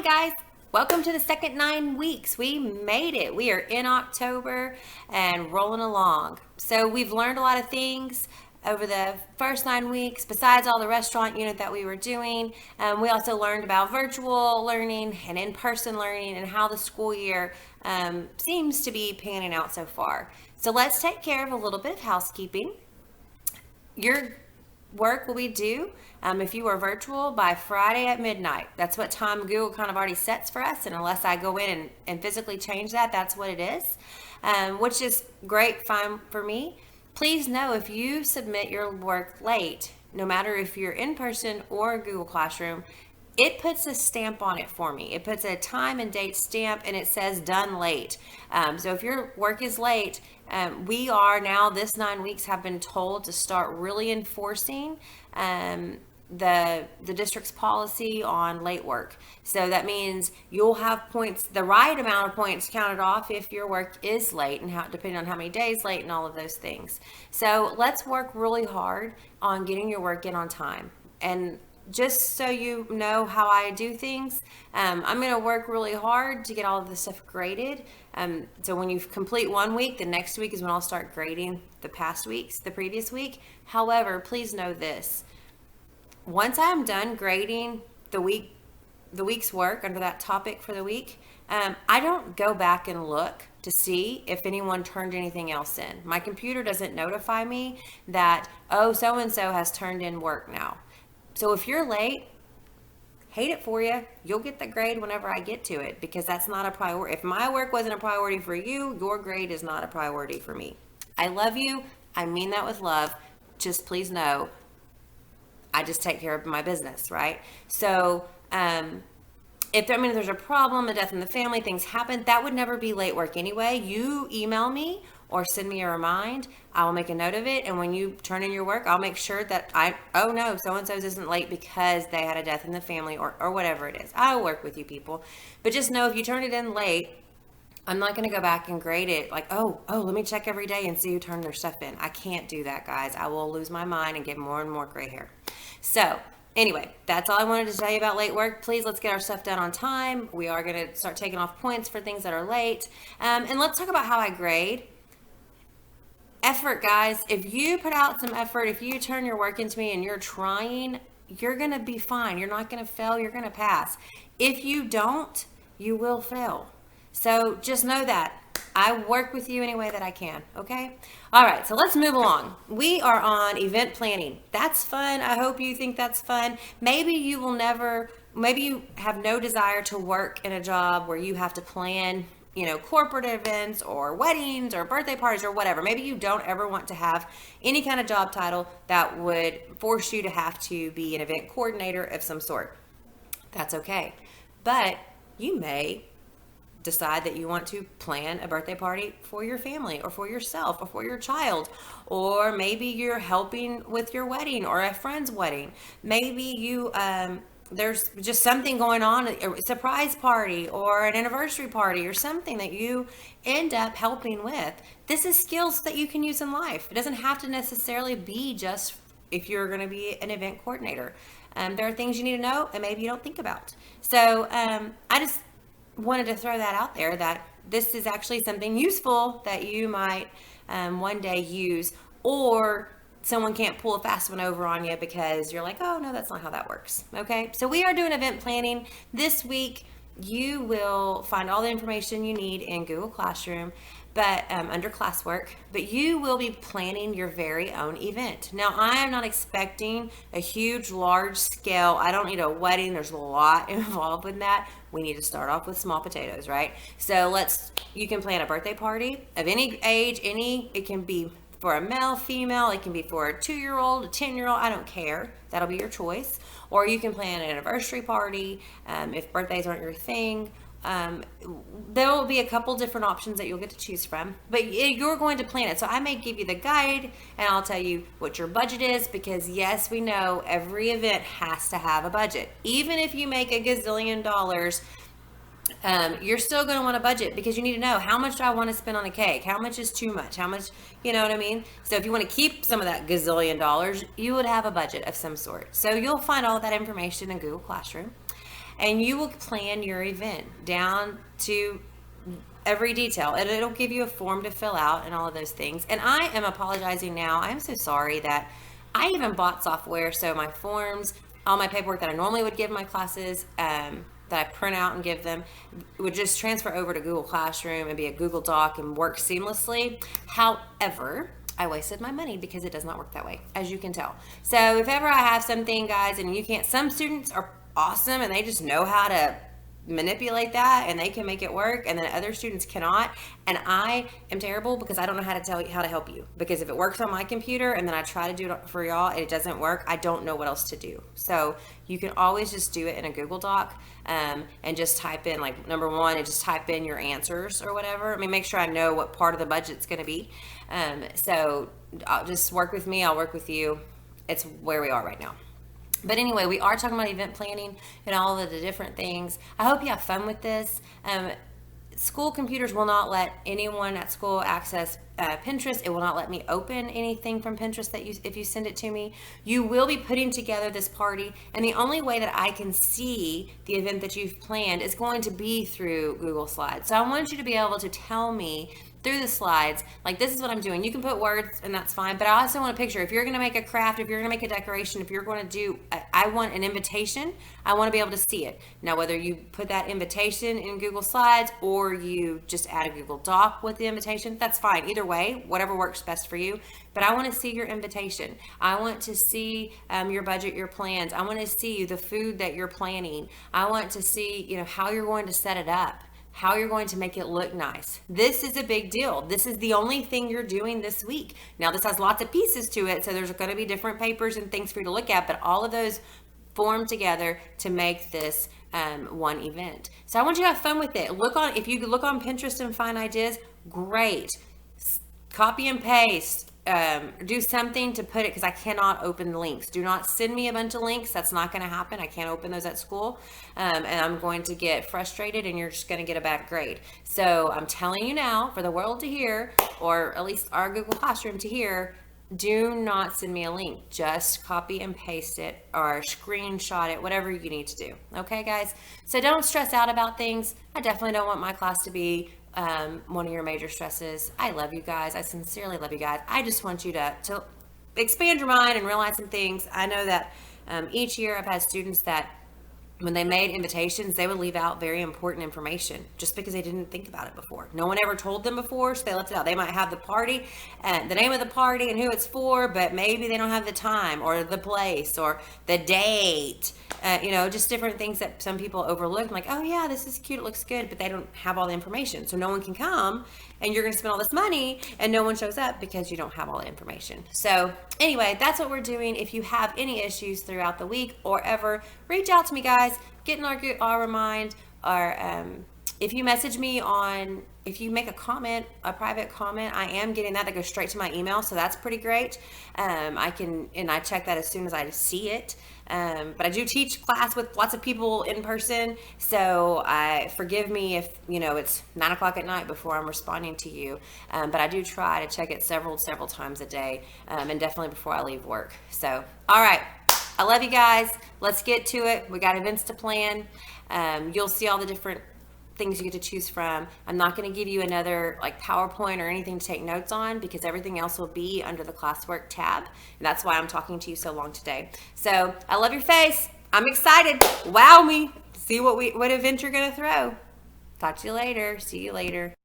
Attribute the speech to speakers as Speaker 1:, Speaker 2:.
Speaker 1: guys. Welcome to the second 9 weeks. We made it. We are in October and rolling along. So we've learned a lot of things over the first 9 weeks, besides all the restaurant unit that we were doing. We also learned about virtual learning and in-person learning and how the school year seems to be panning out so far. So let's take care of a little bit of housekeeping. Your work will be due if you are virtual by Friday at midnight. That's what time Google kind of already sets for us, and unless I go in and physically change that, that's what it is, which is great, fine for me. Please know if you submit your work late, no matter if you're in person or Google Classroom, it puts a stamp on it for me. It puts a time and date stamp and it says done late. So if your work is late, we are now, this 9 weeks, have been told to start really enforcing the district's policy on late work. So that means you'll have points, the right amount of points counted off if your work is late, and how, depending on how many days late and all of those things. So let's work really hard on getting your work in on time. And just so you know how I do things, I'm going to work really hard to get all of this stuff graded. So when you complete 1 week, the next week is when I'll start grading the past weeks, the previous week. However, please know this. Once I'm done grading the week's work under that topic for the week, I don't go back and look to see if anyone turned anything else in. My computer doesn't notify me that, oh, so-and-so has turned in work now. So if you're late, hate it for you. You'll get the grade whenever I get to it, because that's not a priority. If my work wasn't a priority for you, your grade is not a priority for me. I love you. I mean that with love. Just please know, I just take care of my business, right? So if there's a problem, a death in the family, things happen, that would never be late work anyway. You email me or send me a remind. I will make a note of it. And when you turn in your work, I'll make sure that oh no, so-and-so's isn't late because they had a death in the family or whatever it is. I'll work with you people. But just know if you turn it in late, I'm not going to go back and grade it like, oh, let me check every day and see who turned their stuff in. I can't do that, guys. I will lose my mind and get more and more gray hair. So anyway, that's all I wanted to tell you about late work. Please, let's get our stuff done on time. We are going to start taking off points for things that are late. And let's talk about how I grade. Effort, guys. If you put out some effort, if you turn your work into me and you're trying, you're going to be fine. You're not going to fail. You're going to pass. If you don't, you will fail. So just know that. I work with you any way that I can, okay? All right, so let's move along. We are on event planning. That's fun. I hope you think that's fun. Maybe you have no desire to work in a job where you have to plan, corporate events or weddings or birthday parties or whatever. Maybe you don't ever want to have any kind of job title that would force you to have to be an event coordinator of some sort. That's okay. But you may decide that you want to plan a birthday party for your family or for yourself or for your child, or maybe you're helping with your wedding or a friend's wedding. Maybe you there's just something going on, a surprise party or an anniversary party or something that you end up helping with. This is skills that you can use in life. It doesn't have to necessarily be just if you're going to be an event coordinator. There are things you need to know and maybe you don't think about. So I just wanted to throw that out there, that this is actually something useful that you might one day use, or someone can't pull a fast one over on you because you're like, oh no, that's not how that works. Okay, so we are doing event planning this week. You will find all the information you need in Google Classroom, but under classwork, but you will be planning your very own event. Now, I am not expecting a huge, large scale. I don't need a wedding. There's a lot involved in that. We need to start off with small potatoes, right? So you can plan a birthday party of any age, it can be for a male, female, it can be for a 2-year-old, a 10-year-old, I don't care. That'll be your choice. Or you can plan an anniversary party if birthdays aren't your thing. There will be a couple different options that you'll get to choose from, but you're going to plan it. So I may give you the guide and I'll tell you what your budget is, because yes, we know every event has to have a budget. Even if you make a gazillion dollars, you're still going to want a budget, because you need to know, how much do I want to spend on a cake? How much is too much? How much, you know what I mean? So if you want to keep some of that gazillion dollars, you would have a budget of some sort. So you'll find all of that information in Google Classroom. and you will plan your event down to every detail, and it'll give you a form to fill out and all of those things. And I am apologizing now. I'm so sorry that I even bought software, so my forms, all my paperwork that I normally would give my classes, that I print out and give them, would just transfer over to Google Classroom and be a Google Doc and work seamlessly. However, I wasted my money because it does not work that way, as you can tell. So if ever I have something, guys, and you can't, some students are awesome and they just know how to manipulate that and they can make it work, and then other students cannot, and I am terrible because I don't know how to tell you how to help you, because if it works on my computer and then I try to do it for y'all and it doesn't work, I don't know what else to do. So you can always just do it in a Google Doc, and just type in, like, number one, and just type in your answers or whatever. I mean, make sure I know what part of the budget's going to be. So I'll just work with me, I'll work with you. It's where we are right now. But anyway, we are talking about event planning and all of the different things. I hope you have fun with this. School computers will not let anyone at school access Pinterest. It will not let me open anything from Pinterest if you send it to me. You will be putting together this party, and the only way that I can see the event that you've planned is going to be through Google Slides. So I want you to be able to tell me through the slides, like, this is what I'm doing. You can put words and that's fine, but I also want a picture. If you're going to make a craft, if you're going to make a decoration, if you're going to do, I want an invitation. I want to be able to see it. Now, whether you put that invitation in Google Slides or you just add a Google Doc with the invitation, that's fine. Either way, whatever works best for you. But I want to see your invitation. I want to see your budget, your plans. I want to see the food that you're planning. I want to see, how you're going to set it up, how you're going to make it look nice. This is a big deal. This is the only thing you're doing this week. Now, this has lots of pieces to it, so there's going to be different papers and things for you to look at, but all of those form together to make this one event. So I want you to have fun with it. If you look on Pinterest and find ideas, great. Copy and paste. Do something to put it, because I cannot open the links. Do not send me a bunch of links. That's not going to happen. I can't open those at school, and I'm going to get frustrated, and you're just going to get a bad grade. So I'm telling you now, for the world to hear, or at least our Google Classroom to hear, do not send me a link. Just copy and paste it or screenshot it, whatever you need to do. Okay, guys? So don't stress out about things. I definitely don't want my class to be one of your major stresses. I love you guys. I sincerely love you guys. I just want you to expand your mind and realize some things. I know that each year I've had students that when they made invitations, they would leave out very important information just because they didn't think about it before. No one ever told them before, so they left it out. They might have the party and the name of the party and who it's for, but maybe they don't have the time or the place or the date. Just different things that some people overlook. Like, oh yeah, this is cute, it looks good, but they don't have all the information. So no one can come, and you're going to spend all this money and no one shows up because you don't have all the information. So anyway, that's what we're doing. If you have any issues throughout the week or ever, reach out to me, guys. Get in our remind, or if you message me if you make a comment, a private comment, I am getting that goes straight to my email, so that's pretty great. I check that as soon as I see it. But I do teach class with lots of people in person, so forgive me if it's 9 o'clock at night before I'm responding to you. But I do try to check it several times a day, and definitely before I leave work. So, all right. I love you guys. Let's get to it. We got events to plan. You'll see all the different things you get to choose from. I'm not going to give you another PowerPoint or anything to take notes on, because everything else will be under the classwork tab. And that's why I'm talking to you so long today. So I love your face. I'm excited. Wow me. See what event you're going to throw. Talk to you later. See you later.